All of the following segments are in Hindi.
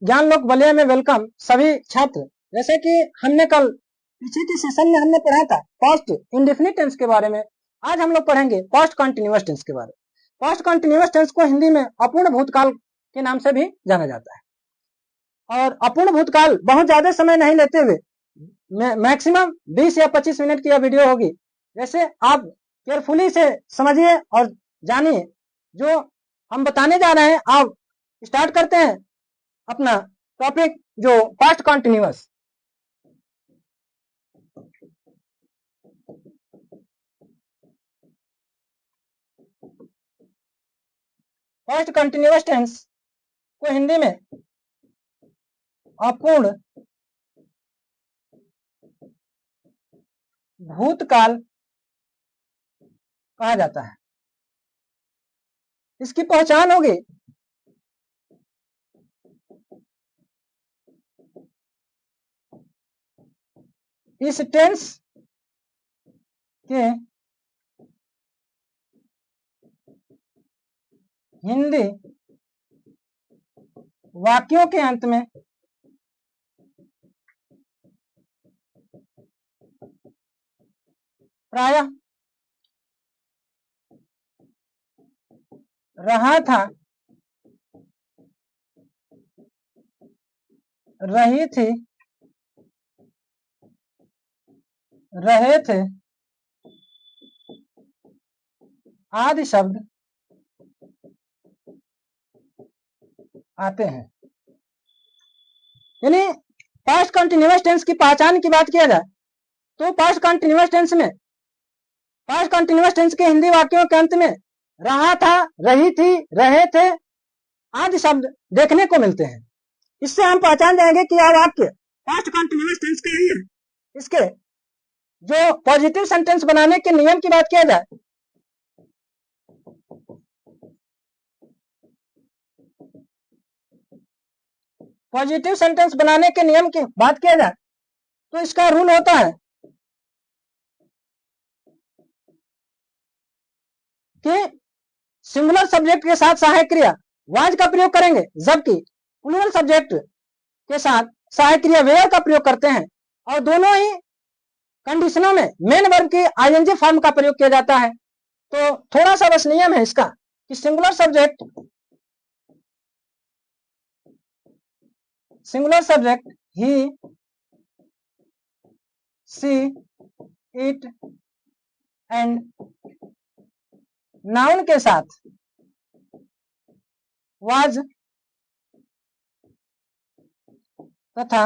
ज्ञानलोक बलिया में वेलकम सभी छात्र। जैसे कि हमने कल पीछे के सेशन में हमने पढ़ा था पास्ट इंडेफिनिट टेंस के बारे में, आज हम लोग पढ़ेंगे पास्ट कंटिन्यूअस टेंस के बारे में। पास्ट कंटिन्यूअस टेंस को हिंदी में अपूर्ण भूतकाल के नाम से भी जाना जाता है। और अपूर्ण भूतकाल बहुत ज्यादा समय नहीं लेते हुए मैक्सिमम 20 या 25 मिनट की यह वीडियो होगी। जैसे आप केयरफुली से समझिए और जानिए जो हम बताने जा रहे हैं। आप स्टार्ट करते हैं अपना टॉपिक जो past continuous. Past continuous tense को हिंदी में अपूर्ण भूतकाल कहा जाता है। इसकी पहचान होगी इस टेंस के हिंदी वाक्यों के अंत में प्रायः रहा था, रही थी, रहे थे आदि शब्द आते हैं। यानी पास्ट कंटिन्यूअस टेंस की पहचान की बात किया जाए तो पास्ट कंटिन्यूअस टेंस के हिंदी वाक्यों के अंत में रहा था, रही थी, रहे थे आदि शब्द देखने को मिलते हैं। इससे हम पहचान जाएंगे कि यह वाक्य पास्ट कंटिन्यूअस टेंस का ही है। इसके जो पॉजिटिव सेंटेंस बनाने के नियम की बात किया जाए पॉजिटिव सेंटेंस बनाने के नियम की बात किया जाए तो इसका रूल होता है कि सिंगुलर सब्जेक्ट के साथ सहायक क्रिया वाज का प्रयोग करेंगे, जबकि प्लूरल सब्जेक्ट के साथ सहायक क्रिया वेयर का प्रयोग करते हैं। और दोनों ही कंडीशनों में मेन वर्ब की आईएनजी फॉर्म का प्रयोग किया जाता है। तो थोड़ा सा बस नियम है इसका कि singular subject he, she, it and noun के साथ वाज तथा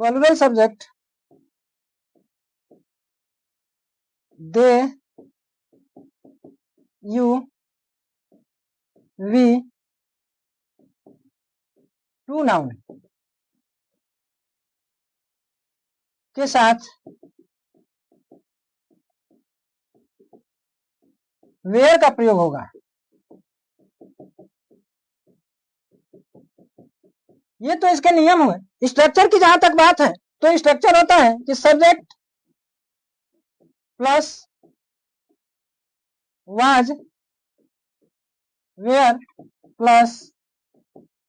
plural subject they, you, we, two noun के साथ वेयर का प्रयोग होगा। ये तो इसके नियम हुए। स्ट्रक्चर की जहां तक बात है तो स्ट्रक्चर होता है कि subject plus was, were plus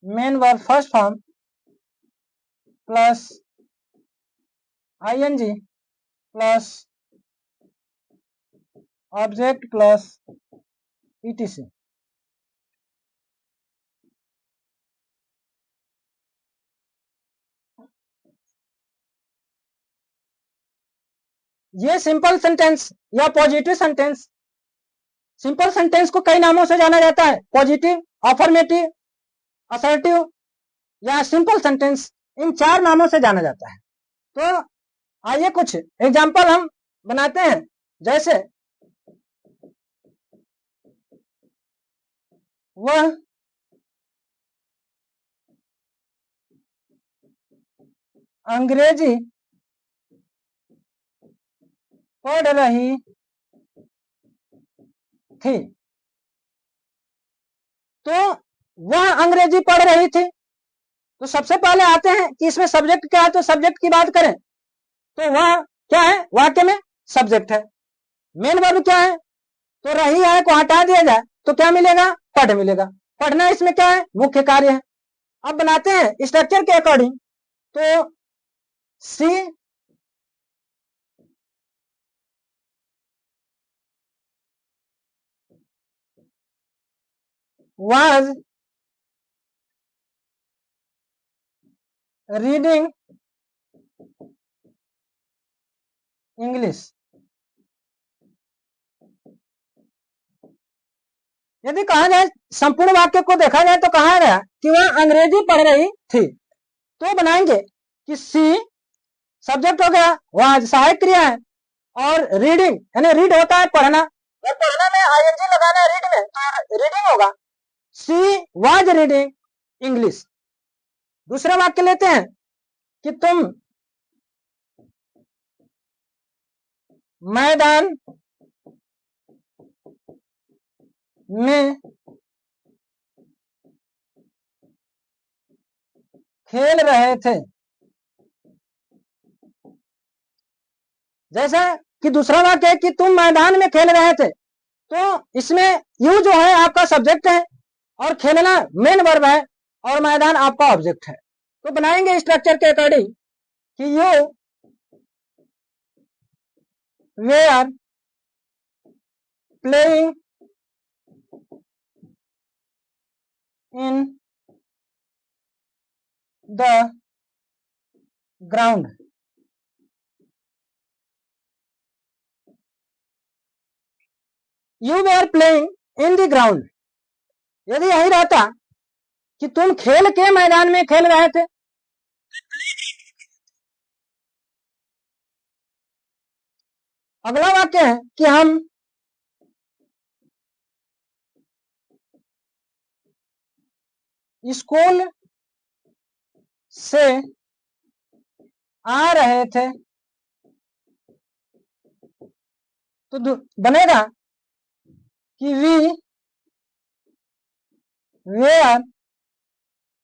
main verb first form plus ING plus object plus ETC. ये सिंपल सेंटेंस या पॉजिटिव सेंटेंस, सिंपल सेंटेंस को कई नामों से जाना जाता है, पॉजिटिव, अफर्मेटिव, असर्टिव या सिंपल सेंटेंस, इन 4 नामों से जाना जाता है। तो आइए कुछ एग्जाम्पल हम बनाते हैं। जैसे वह अंग्रेजी पढ़ रही थी। तो वह अंग्रेजी पढ़ रही थी, तो सबसे पहले आते हैं कि इसमें सब्जेक्ट क्या है। तो सब्जेक्ट की बात करें तो वह क्या है, वाक्य में सब्जेक्ट है। मेन वर्ब क्या है, तो रही है को हटा दिया जाए तो क्या मिलेगा, पढ़ मिलेगा। पढ़ना इसमें क्या है, मुख्य कार्य है। अब बनाते हैं स्ट्रक्चर के अकॉर्डिंग। तो सी was reading English। यदि कहा जाए संपूर्ण वाक्य को देखा जाए तो कहा गया कि वह अंग्रेजी पढ़ रही थी, तो बनाएंगे कि सी सब्जेक्ट हो गया, वाज सहायक क्रिया है, और रीडिंग यानी रीड होता है पढ़ना, और पढ़ना में आईएनजी लगाना है रीड में, तो रीडिंग होगा, सी वाज रीडिंग इंग्लिश। दूसरा वाक्य लेते हैं कि तुम मैदान में खेल रहे थे। जैसा कि दूसरा वाक्य है कि तुम मैदान में खेल रहे थे, तो इसमें यू जो है आपका सब्जेक्ट है और खेलना मेन वर्ब है और मैदान आपका ऑब्जेक्ट है। तो बनाएंगे स्ट्रक्चर के अकॉर्डिंग कि you were playing in the ground. You were playing in the ground, यदि यही रहता कि तुम खेल के मैदान में खेल रहे थे, अगला वाक्य है कि हम स्कूल से आ रहे थे, तो बनेगा कि वी वेयर,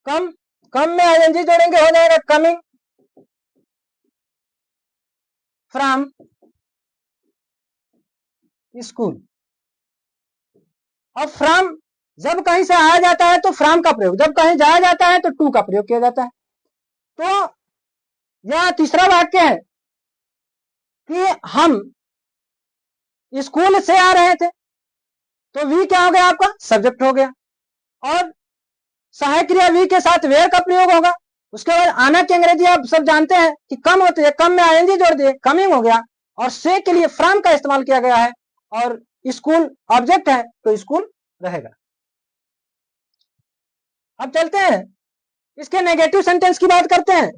कम कम में आईएनजी जोड़ेंगे, हो जाएगा कमिंग फ्रॉम स्कूल। अब फ्रॉम जब कहीं से आया जाता है तो फ्रॉम का प्रयोग, जब कहीं जाया जाता है तो टू का प्रयोग किया जाता है। तो यह तीसरा वाक्य है कि हम स्कूल से आ रहे थे, तो वी क्या हो गया, आपका सब्जेक्ट हो गया, और सहायक क्रिया वी के साथ वेयर का प्रयोग होगा। उसके बाद आना की अंग्रेजी आप सब जानते हैं कि कम होती है, कम में आईएनजी जोड़ दिए, कमिंग हो गया, और से के लिए फ्रॉम का इस्तेमाल किया गया है, और स्कूल ऑब्जेक्ट है तो स्कूल रहेगा। अब चलते हैं इसके नेगेटिव सेंटेंस की बात करते हैं।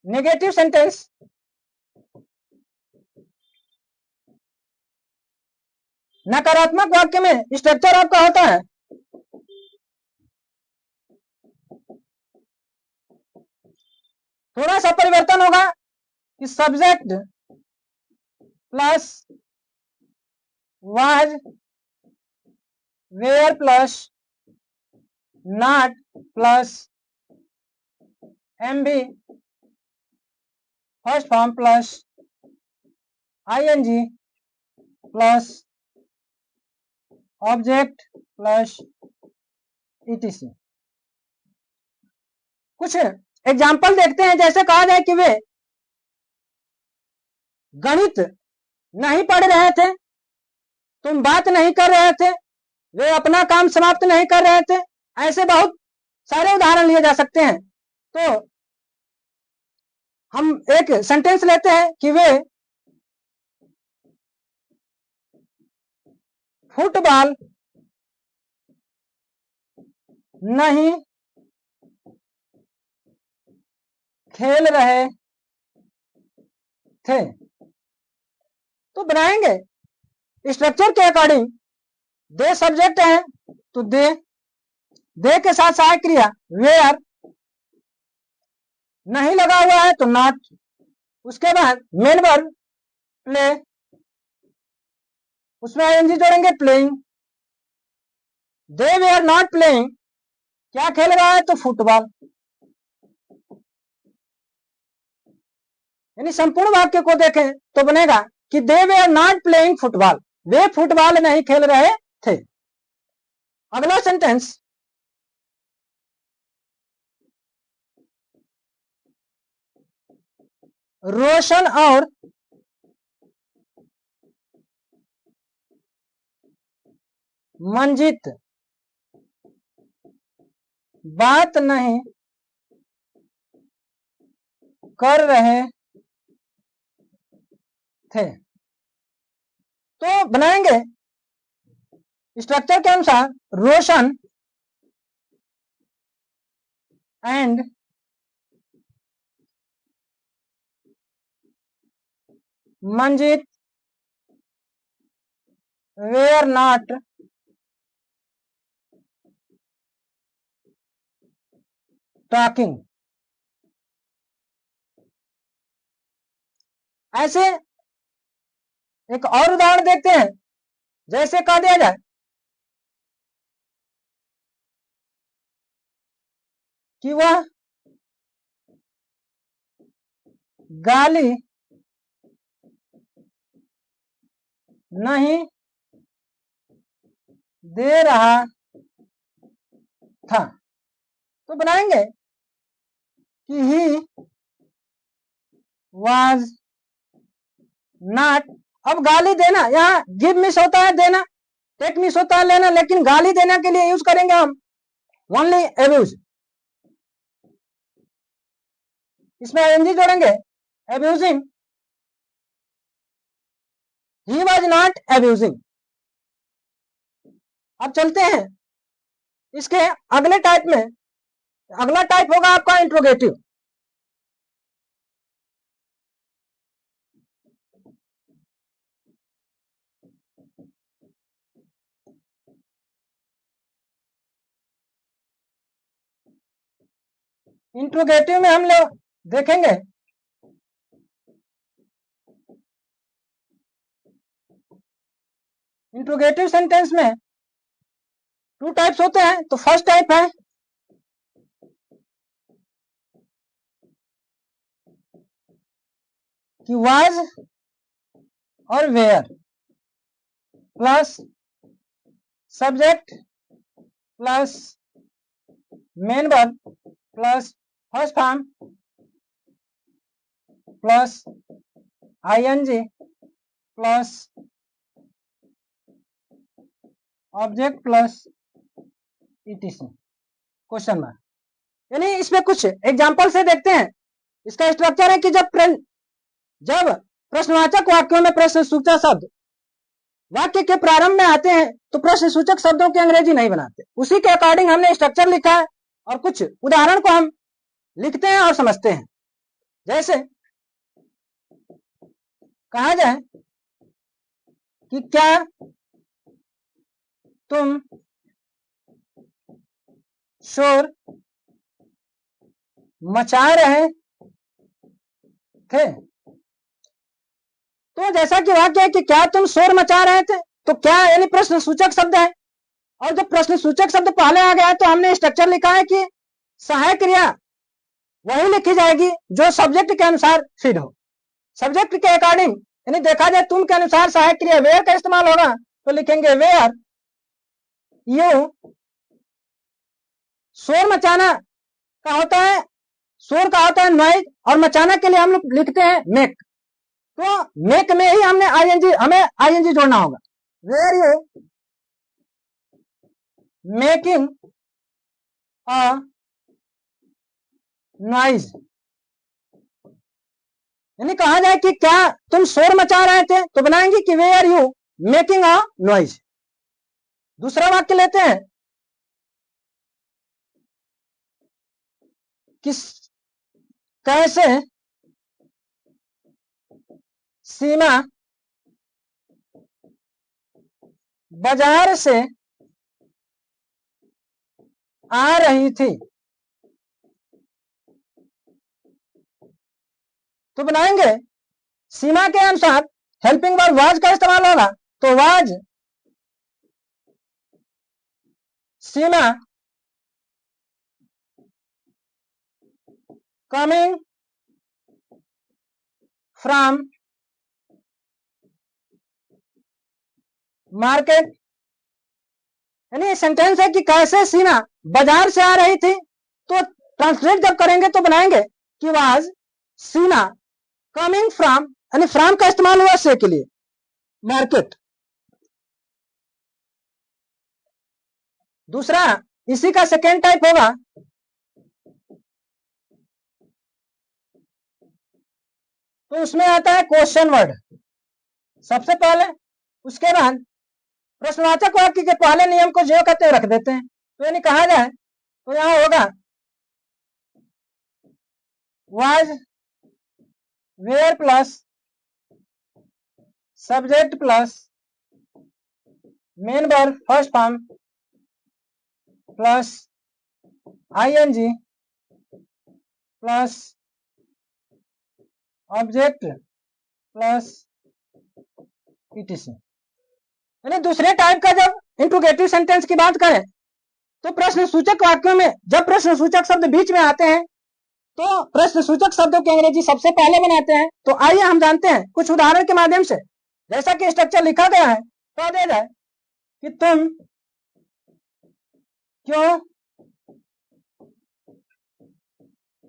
नेगेटिव सेंटेंस नकारात्मक वाक्य में स्ट्रक्चर आपका होता है थोड़ा सा परिवर्तन होगा कि subject plus was, were plus not plus MB, first form plus ING plus object plus ETC. कुछ एग्जाम्पल देखते हैं। जैसे कहा जाए कि वे गणित नहीं पढ़ रहे थे, तुम बात नहीं कर रहे थे, वे अपना काम समाप्त नहीं कर रहे थे, ऐसे बहुत सारे उदाहरण लिए जा सकते हैं। तो हम एक सेंटेंस लेते हैं कि वे फुटबॉल नहीं खेल रहे थे। तो बनाएंगे स्ट्रक्चर के अकॉर्डिंग, दे सब्जेक्ट है तो दे के साथ सहायक क्रिया वेयर, नहीं लगा हुआ है तो नॉट, उसके बाद मेन वर्ब प्ले, उसमें आईएनजी जोड़ेंगे playing, they were not playing, क्या खेल रहा है तो फुटबॉल। यानी संपूर्ण वाक्य को देखें तो बनेगा कि दे वे आर नॉट प्लेइंग फुटबॉल, वे फुटबॉल नहीं खेल रहे थे। अगला सेंटेंस, रोशन और मंजित बात नहीं कर रहे थे। तो बनाएंगे स्ट्रक्चर के अनुसार, Roshan and Manjit were not talking. ऐसे एक और उदाहरण देखते हैं, जैसे कह दिया जाए कि वह गाली नहीं दे रहा था। तो बनाएंगे कि ही वाज नॉट। अब गाली देना, यहाँ गिव मिस होता है देना, टेक मिस होता है लेना, लेकिन गाली देने के लिए यूज करेंगे हम ओनली एब्यूज। इसमें एनजी जोड़ेंगे, abusing, he was not abusing. अब चलते हैं इसके अगले टाइप में। अगला टाइप होगा आपका इंट्रोगेटिव। इंट्रोगेटिव में हम लोग देखेंगे इंट्रोगेटिव सेंटेंस में टू टाइप्स होते हैं। तो फर्स्ट टाइप है कि वाज और were plus subject plus main verb plus first form plus ING plus object plus ETC question mark. यानी इसमें कुछ एग्जांपल से देखते हैं। इसका स्ट्रक्चर है कि जब प्रश्नवाचक वाक्यों में प्रश्न सूचक शब्द वाक्य के प्रारंभ में आते हैं तो प्रश्न सूचक शब्दों की अंग्रेजी नहीं बनाते। उसी के अकॉर्डिंग हमने स्ट्रक्चर लिखा है और कुछ उदाहरण को हम लिखते हैं और समझते हैं। जैसे कहा जाए कि क्या तुम शोर मचा रहे थे। तो जैसा कि वाक्य है कि क्या तुम शोर मचा रहे थे, तो क्या यानी प्रश्न सूचक शब्द है, और जब प्रश्न सूचक शब्द पहले आ गया है तो हमने स्ट्रक्चर लिखा है कि सहायक क्रिया वही लिखी जाएगी जो सब्जेक्ट के अनुसार फिट हो। सब्जेक्ट के अकॉर्डिंग यानी देखा जाए तुम के अनुसार सहायक क्रिया वेयर का इस्तेमाल होगा, तो लिखेंगे वेयर यू। शोर मचाना का होता है, शोर का होता है नॉइज, और मचाना के लिए हम लोग लिखते हैं मेक। तो मेक में ही हमें आईएनजी जोड़ना होगा। Were you making a noise, यानी कहा जाए कि क्या तुम शोर मचा रहे थे, तो बनाएंगे कि were you making a noise. दूसरा वाक्य लेते हैं, किस कैसे सीमा बाजार से आ रही थी। तो बनाएंगे सीमा के अनुसार हेल्पिंग वर्ब वाज का इस्तेमाल होगा, तो was Seema coming from market, यानी सेंटेंस है कि कैसे सीना बाजार से आ रही थी, तो ट्रांसलेट जब करेंगे तो बनाएंगे कि वाज सीना कमिंग फ्रॉम, यानी फ्रॉम का इस्तेमाल हुआ से के लिए, मार्केट। दूसरा इसी का सेकेंड टाइप होगा तो उसमें आता है क्वेश्चन वर्ड सबसे पहले, उसके बाद प्रश्नवाचक वाक्य के पहले नियम को जो कहते हैं रख देते हैं, तो यानी कहा जाए तो यहां होगा was were plus subject plus main verb first form plus ING plus object plus ETC. यानी दूसरे टाइप का जब इंट्रोगेटिव सेंटेंस की बात करें तो प्रश्न सूचक वाक्यों में जब प्रश्न सूचक शब्द बीच में आते हैं तो प्रश्न सूचक शब्दों की अंग्रेजी सबसे पहले बनाते हैं। तो आइए हम जानते हैं कुछ उदाहरण के माध्यम से, जैसा कि स्ट्रक्चर लिखा गया है तो दे जाए कि तुम क्यों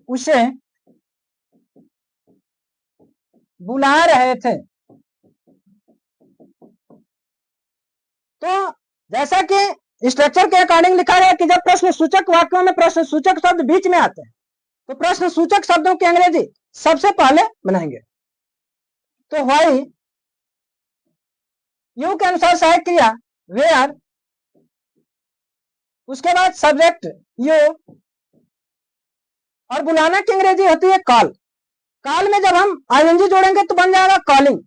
उसे बुला रहे थे। तो जैसा कि स्ट्रक्चर के अकॉर्डिंग लिखा है कि जब प्रश्न सूचक वाक्यों में प्रश्न सूचक शब्द बीच में आते हैं तो प्रश्न सूचक शब्दों की अंग्रेजी सबसे पहले बनाएंगे। तो व्हाई यू के अनुसार सहायक क्रिया वेयर, उसके बाद सब्जेक्ट यू, और बुलाना की अंग्रेजी होती है कॉल। कॉल में जब हम आईएनजी जोड़ेंगे तो बन जाएगा calling.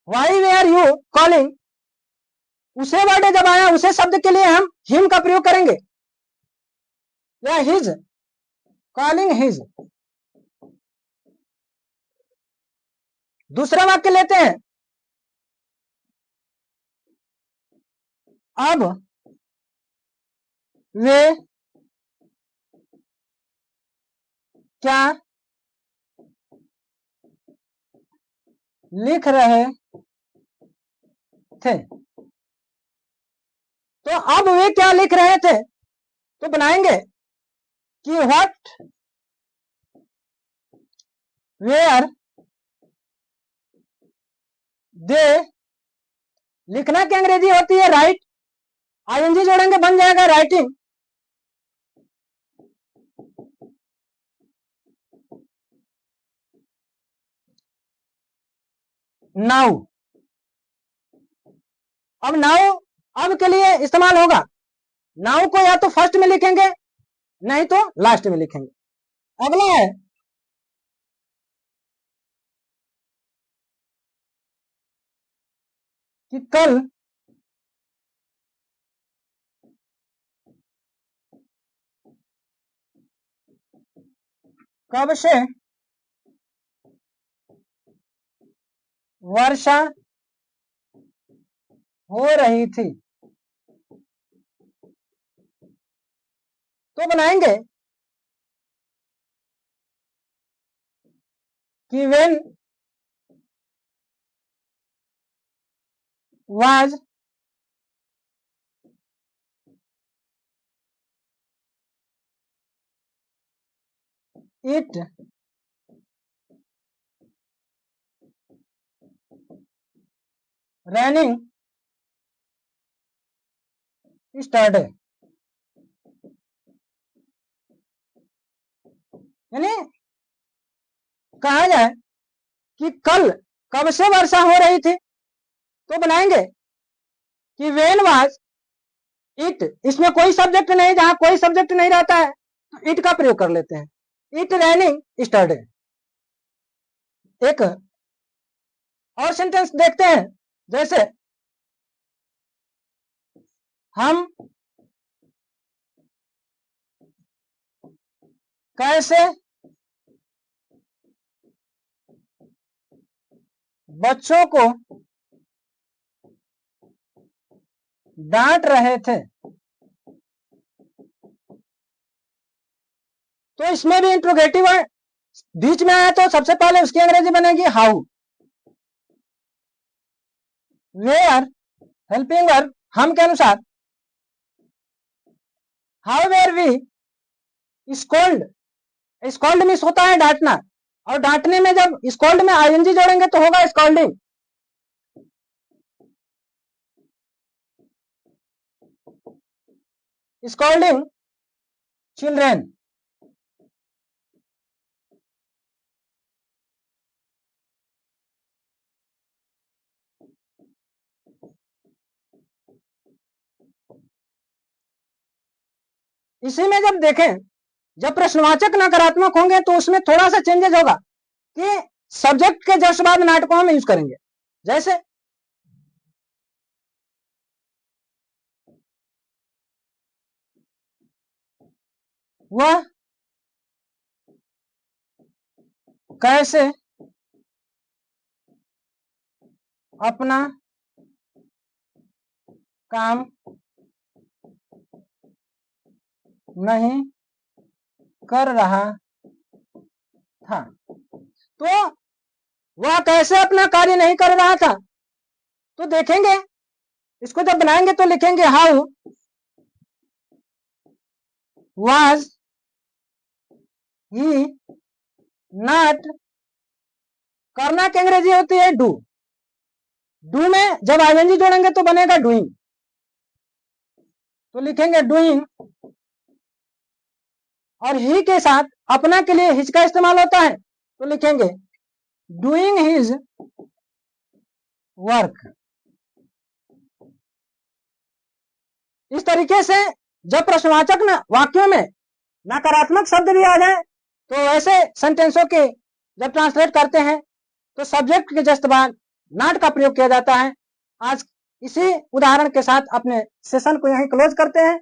Why were you calling, उसे वर्ड जब आया उसे शब्द के लिए हम हिम का प्रयोग करेंगे या हिज, कॉलिंग हिज। दूसरा वाक्य लेते हैं, अब वे क्या लिख रहे थे। तो अब वे क्या लिख रहे थे तो बनाएंगे कि व्हाट वेयर दे, लिखना की अंग्रेजी होती है राइट, आईएनजी जोड़ेंगे बन जाएगा राइटिंग। नाउ, अब नाउ अब के लिए इस्तेमाल होगा, नाउ को या तो फर्स्ट में लिखेंगे नहीं तो लास्ट में लिखेंगे। अगला है कि कल कब से वर्षा हो रही थी, तो बनाएंगे कि when was it raining yesterday। यानी कहा जाए कि कल कब से वर्षा हो रही थी तो बनाएंगे कि when was it, इसमें कोई सब्जेक्ट नहीं, जहां कोई सब्जेक्ट नहीं रहता है तो इट का प्रयोग कर लेते हैं, इट रैनिंग yesterday। एक और सेंटेंस देखते हैं, जैसे हम कैसे बच्चों को डांट रहे थे। तो इसमें भी इंट्रोगेटिव वर्ड बीच में आया तो सबसे पहले उसकी अंग्रेजी बनेगी हाउ। वेयर हेल्पिंग वर्ब हम के अनुसार how were we scold. Scold means होता है डांटना, और डांटने में जब स्कोल्ड में आईएनजी जोड़ेंगे तो होगा स्कोल्डिंग। Scolding children. इसी में जब देखें, जब प्रश्नवाचक नकारात्मक होंगे तो उसमें थोड़ा सा चेंजेस होगा कि सब्जेक्ट के जस्ट बाद नॉट को हम यूज करेंगे। जैसे वह कैसे अपना काम नहीं कर रहा था। तो वह कैसे अपना कार्य नहीं कर रहा था, तो देखेंगे इसको जब बनाएंगे तो लिखेंगे हाउ वाज ही नॉट। करना की अंग्रेजी होती है डू। डू में जब आईएनजी जोड़ेंगे तो बनेगा डूइंग, तो लिखेंगे डूइंग। और ही के साथ अपना के लिए हिज का इस्तेमाल होता है, तो लिखेंगे डूइंग हिज वर्क। इस तरीके से जब प्रश्नवाचक वाक्यों में नकारात्मक शब्द भी आ जाए तो ऐसे सेंटेंसों के जब ट्रांसलेट करते हैं तो सब्जेक्ट के जस्ट बाद नॉट का प्रयोग किया जाता है। आज इसी उदाहरण के साथ अपने सेशन को यहीं क्लोज करते हैं।